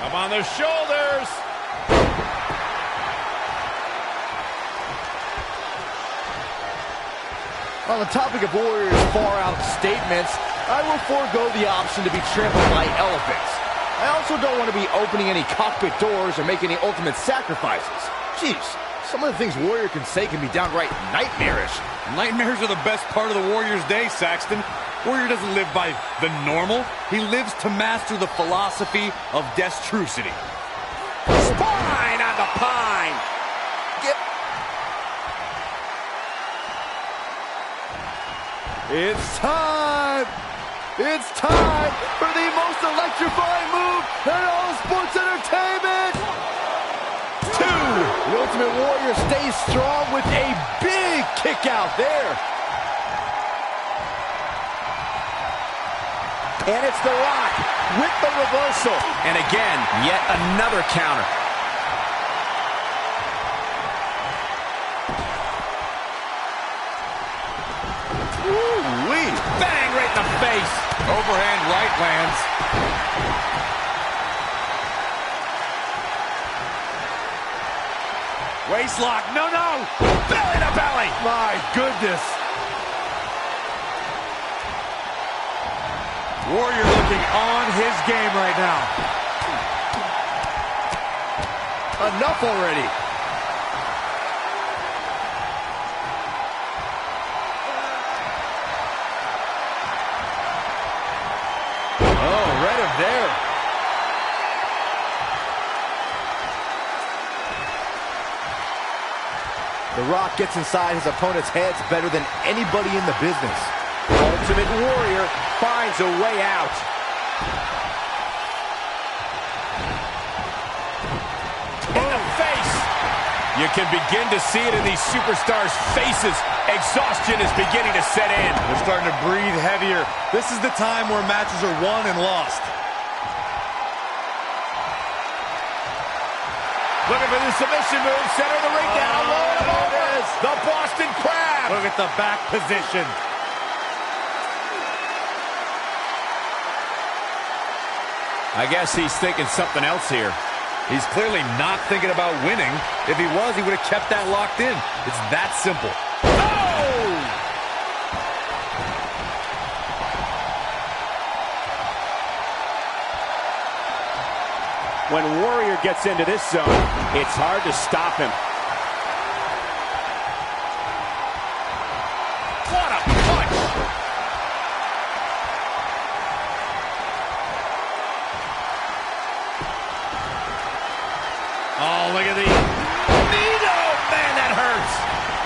[SPEAKER 2] Up on the shoulders.
[SPEAKER 4] On the topic of Warrior's far-out statements, I will forego the option to be trampled by elephants. I also don't want to be opening any cockpit doors or make any ultimate sacrifices. Jeez, some of the things Warrior can say can be downright nightmarish.
[SPEAKER 3] Nightmares are the best part of the Warrior's day, Saxton. Warrior doesn't live by the normal. He lives to master the philosophy of destrucity.
[SPEAKER 5] Spine on the pine.
[SPEAKER 4] It's time! It's time for the most electrifying move in all sports entertainment! 2! The Ultimate Warrior stays strong with a big kick out there.
[SPEAKER 5] And it's The Rock with the reversal.
[SPEAKER 2] And again, yet another counter.
[SPEAKER 4] Woo-wee!
[SPEAKER 2] Bang right in the face.
[SPEAKER 3] Overhand right lands. Waist lock. No.
[SPEAKER 2] Belly to belly.
[SPEAKER 4] My goodness!
[SPEAKER 3] Warrior looking on his game right now.
[SPEAKER 4] Enough already! Oh, read him there. The Rock gets inside his opponent's heads better than anybody in the business.
[SPEAKER 5] Ultimate Warrior finds a way out.
[SPEAKER 2] In the face. You can begin to see it in these superstars' faces. Exhaustion is beginning to set in.
[SPEAKER 3] They're starting to breathe heavier. This is the time where matches are won and lost.
[SPEAKER 2] Looking for the submission move. Center of the ring down. Rolling him over. The Boston Crab.
[SPEAKER 3] Look at the back position.
[SPEAKER 2] I guess he's thinking something else here.
[SPEAKER 3] He's clearly not thinking about winning. If he was, he would have kept that locked in. It's that simple.
[SPEAKER 2] Oh!
[SPEAKER 5] When Warrior gets into this zone, it's hard to stop him.
[SPEAKER 2] What a punch! Oh, look at the Nito! Man, that hurts!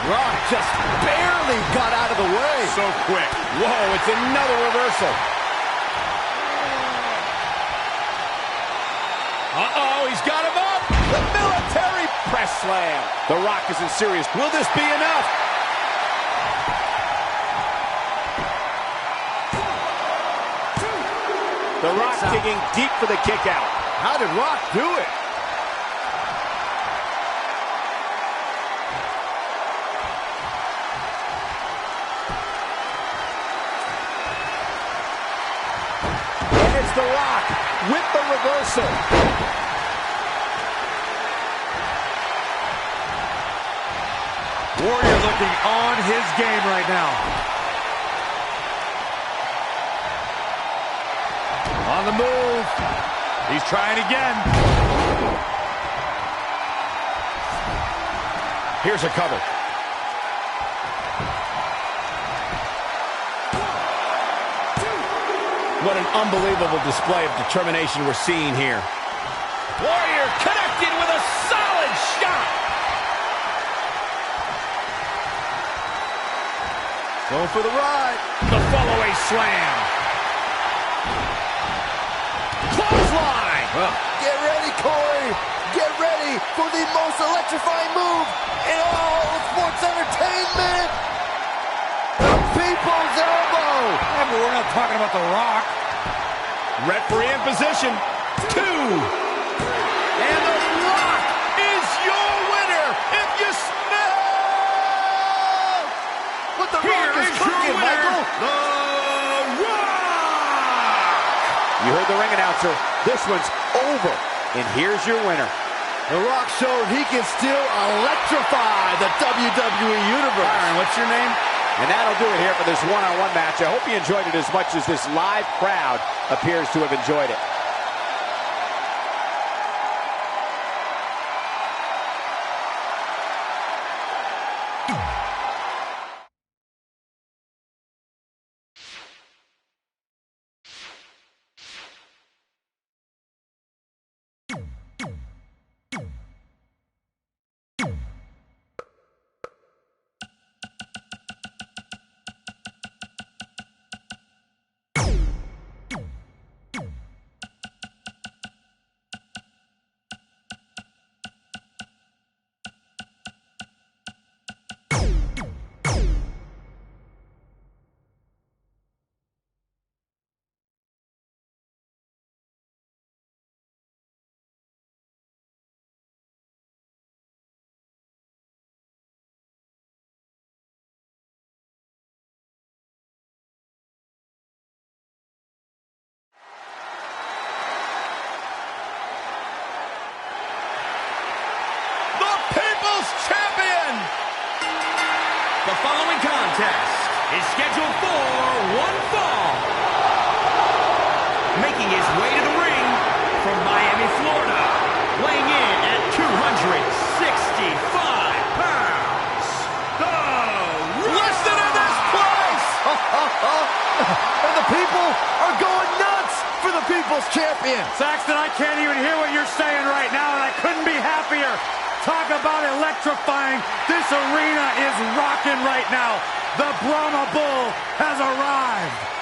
[SPEAKER 4] Rock just barely got out of the way.
[SPEAKER 2] So quick. Whoa, it's another reversal. Uh-oh, he's got him up!
[SPEAKER 5] The military press slam. The Rock is in serious.
[SPEAKER 2] Will this be enough?
[SPEAKER 5] The Rock digging deep for the kick out.
[SPEAKER 4] How did Rock do it?
[SPEAKER 5] And it's The Rock with the reversal.
[SPEAKER 3] Warrior looking on his game right now. On the move. He's trying again.
[SPEAKER 2] Here's a cover. What an unbelievable display of determination we're seeing here. Warrior connected with a solid shot.
[SPEAKER 4] Going for the ride.
[SPEAKER 2] The follow-away slam. Clothesline.
[SPEAKER 4] Get ready, Corey. Get ready for the most electrifying move in all of sports entertainment. The People's Elbow.
[SPEAKER 3] Yeah, but we're not talking about The Rock.
[SPEAKER 2] Referee in position. 2. And The Rock is your winner. If you smell.
[SPEAKER 4] What the
[SPEAKER 2] Here
[SPEAKER 4] Rock is
[SPEAKER 2] is your
[SPEAKER 4] cooking,
[SPEAKER 2] winner,
[SPEAKER 4] Michael.
[SPEAKER 2] The Rock.
[SPEAKER 5] You heard the ring announcer. This one's over. And here's your winner.
[SPEAKER 4] The Rock showed he can still electrify the WWE Universe.
[SPEAKER 3] Byron, what's your name?
[SPEAKER 5] And that'll do it here for this one-on-one match. I hope you enjoyed it as much as this live crowd appears to have enjoyed it.
[SPEAKER 4] people are going nuts for the People's Champion.
[SPEAKER 3] Saxton, I can't even hear what you're saying right now, and I couldn't be happier. Talk about electrifying. This arena is rocking right now. The Brahma Bull has arrived.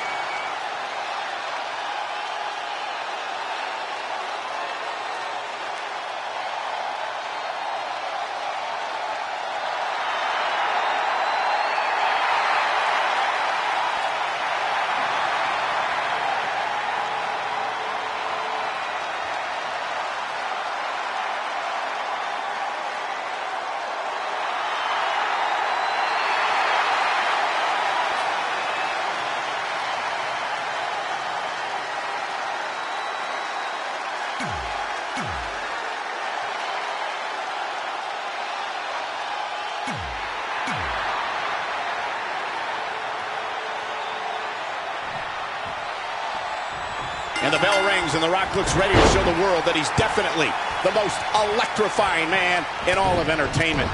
[SPEAKER 2] And the bell rings, and The Rock looks ready to show the world that he's definitely the most electrifying man in all of entertainment.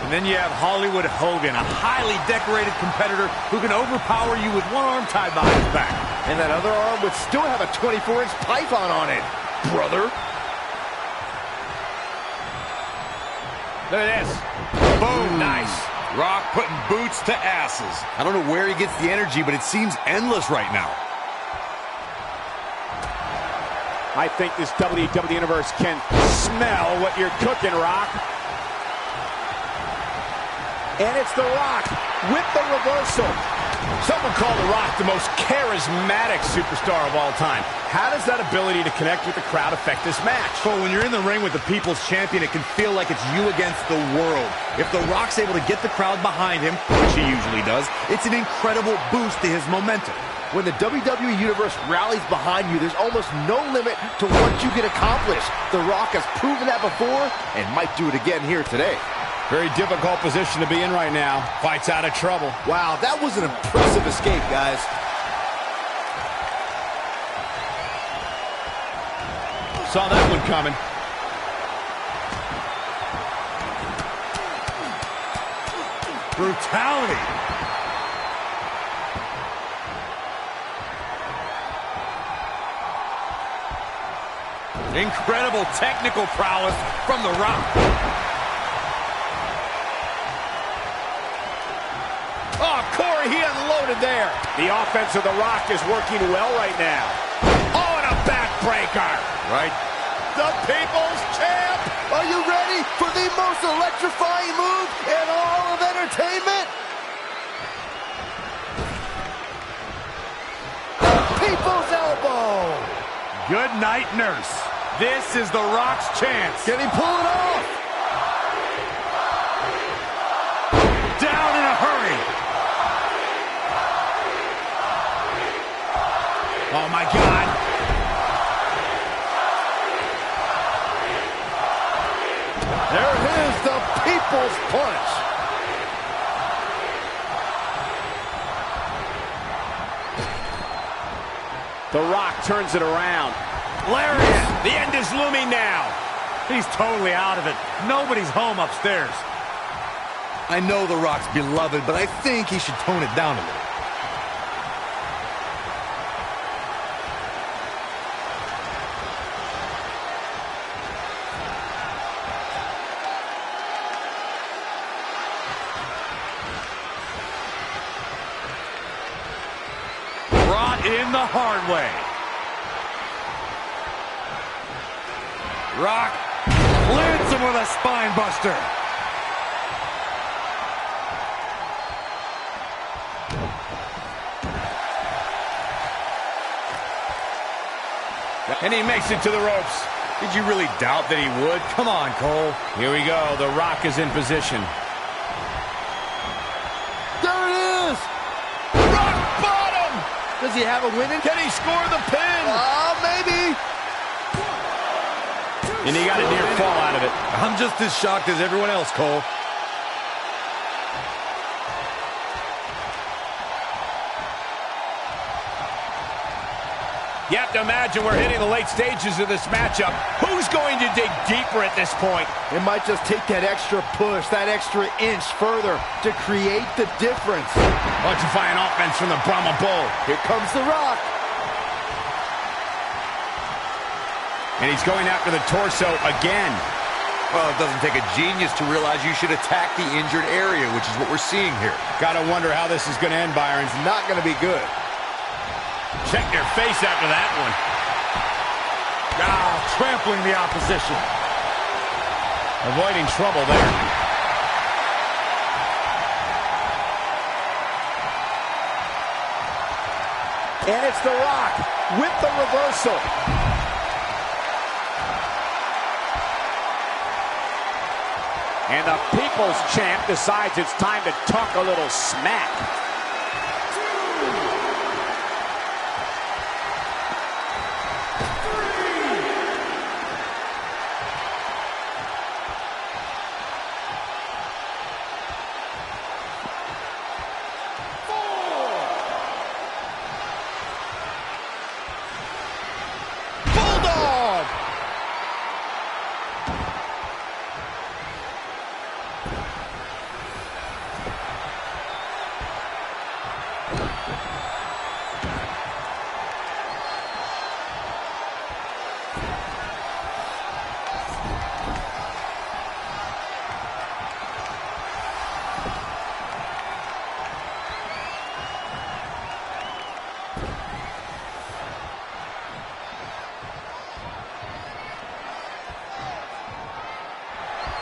[SPEAKER 3] And then you have Hollywood Hogan, a highly decorated competitor who can overpower you with one arm tied behind his back.
[SPEAKER 4] And that other arm would still have a 24-inch python on it, brother.
[SPEAKER 2] Look at this. Boom, nice.
[SPEAKER 3] Rock putting boots to asses. I don't know where he gets the energy, but it seems endless right now.
[SPEAKER 5] I think this WWE Universe can smell what you're cooking, Rock. And it's The Rock with the reversal.
[SPEAKER 2] Some would call The Rock the most charismatic superstar of all time. How does that ability to connect with the crowd affect this match?
[SPEAKER 3] Well, when you're in the ring with the People's Champion, it can feel like it's you against the world. If The Rock's able to get the crowd behind him, which he usually does, it's an incredible boost to his momentum.
[SPEAKER 4] When the WWE Universe rallies behind you, there's almost no limit to what you can accomplish. The Rock has proven that before and might do it again here today.
[SPEAKER 2] Very difficult position to be in right now. Fight's out of trouble.
[SPEAKER 4] Wow, that was an impressive escape, guys.
[SPEAKER 2] Saw that one coming.
[SPEAKER 3] Brutality. Incredible technical prowess from The Rock.
[SPEAKER 2] Oh, Corey, he unloaded there.
[SPEAKER 5] The offense of The Rock is working well right now.
[SPEAKER 2] Oh, and a backbreaker.
[SPEAKER 3] Right.
[SPEAKER 2] The People's Champ.
[SPEAKER 4] Are you ready for the most electrifying move in all of entertainment? People's Elbow.
[SPEAKER 3] Good night, nurse. This is The Rock's chance.
[SPEAKER 4] Can he pull it off?
[SPEAKER 3] Down in a hurry.
[SPEAKER 2] Oh, my God.
[SPEAKER 4] There it is, the People's Punch.
[SPEAKER 5] The Rock turns it around.
[SPEAKER 2] Lariat. The end is looming now.
[SPEAKER 3] He's totally out of it. Nobody's home upstairs.
[SPEAKER 7] I know The Rock's beloved, but I think he should tone it down a little.
[SPEAKER 3] Brought in the hard way. Rock lands him with a spine buster.
[SPEAKER 2] And he makes it to the ropes.
[SPEAKER 3] Did you really doubt that he would? Come on, Cole.
[SPEAKER 2] Here we go. The Rock is in position.
[SPEAKER 4] There it is.
[SPEAKER 2] Rock bottom.
[SPEAKER 4] Does he have a win?
[SPEAKER 2] Can he score the pin?
[SPEAKER 4] Maybe.
[SPEAKER 2] And he got a near fall out of it.
[SPEAKER 3] I'm just as shocked as everyone else, Cole.
[SPEAKER 2] You have to imagine we're hitting the late stages of this matchup. Who's going to dig deeper at this point?
[SPEAKER 4] It might just take that extra push, that extra inch further to create the difference.
[SPEAKER 2] Electrifying offense from the Brahma Bull.
[SPEAKER 4] Here comes The Rock.
[SPEAKER 2] And he's going after the torso again.
[SPEAKER 3] Well, it doesn't take a genius to realize you should attack the injured area, which is what we're seeing here.
[SPEAKER 2] Gotta wonder how this is gonna end, Byron.
[SPEAKER 4] It's not gonna be good.
[SPEAKER 2] Check their face after that one.
[SPEAKER 4] Trampling the opposition.
[SPEAKER 2] Avoiding trouble there.
[SPEAKER 4] And it's The Rock with the reversal.
[SPEAKER 5] And the People's Champ decides it's time to talk a little smack.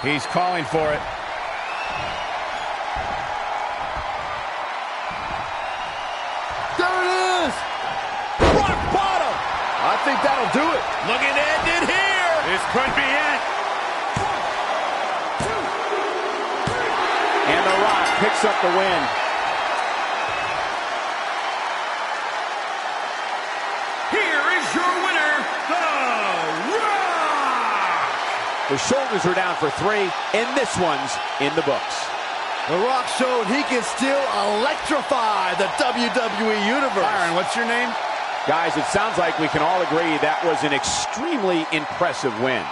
[SPEAKER 2] He's calling for it.
[SPEAKER 4] There it is! Rock bottom! I think that'll do it.
[SPEAKER 2] Looking to end it here.
[SPEAKER 3] This could be it.
[SPEAKER 5] And The Rock picks up the win.
[SPEAKER 6] Here is your winner, The Rock!
[SPEAKER 5] The shoulders are down for 3, and this one's in the books.
[SPEAKER 4] The Rock showed he can still electrify the WWE Universe.
[SPEAKER 2] Byron, what's your name?
[SPEAKER 5] Guys, it sounds like we can all agree that was an extremely impressive win.